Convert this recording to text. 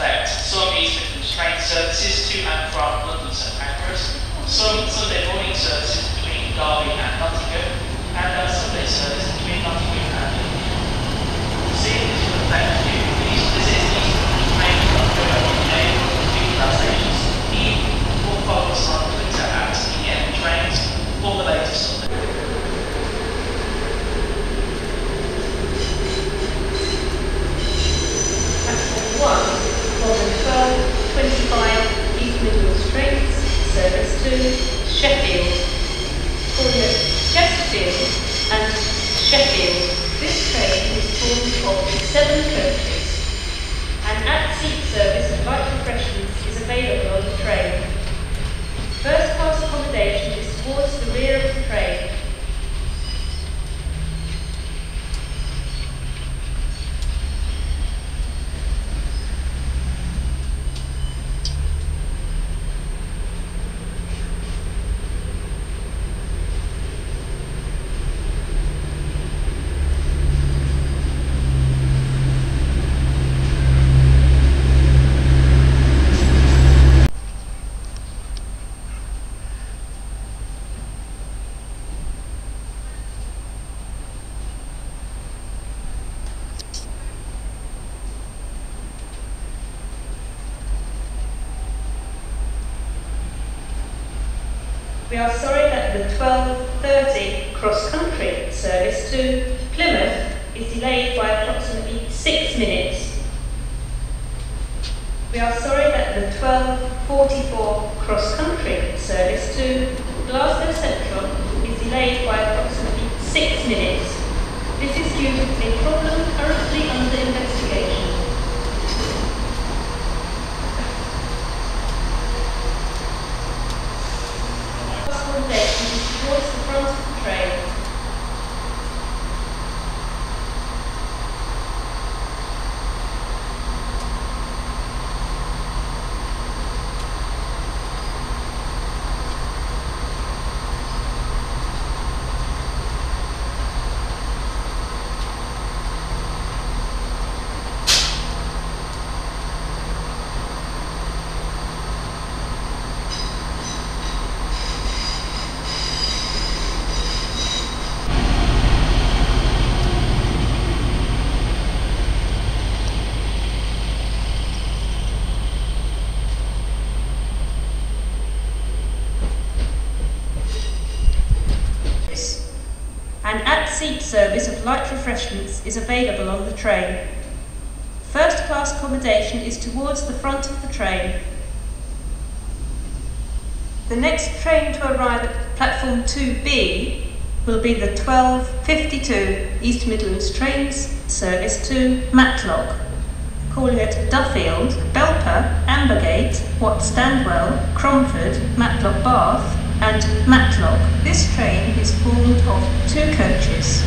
affect some East Midlands train services to and from London St Pancras, some Sunday morning services between Derby and Nottingham, and a Sunday service between Nottingham and Lincoln. To see if this will affect you, please visit eastmidlands.co.uk stations, or follow us on Twitter at EMTrains for the latest updates. Platform 1 for the 12:25 East Midlands trains, service to Sheffield, calling it Chesterfield and Sheffield. This train is formed of 7 coaches. An at-seat service of light refreshments is available on the train. First class accommodation is towards the rear of the train. We are sorry that the 12:30 cross-country service to Plymouth is delayed by approximately 6 minutes. We are sorry that the 12:44 cross-country service to Glasgow Central is delayed by approximately 6 minutes. This is due to a problem currently under investigation. Towards the front of the train. An at-seat service of light refreshments is available on the train. First class accommodation is towards the front of the train. The next train to arrive at platform 2B will be the 12:52 East Midlands trains service to Matlock, calling at Duffield, Belper, Ambergate, Wat Standwell, Cromford, Matlock Bath and Matlock. This train is formed of 2 coaches.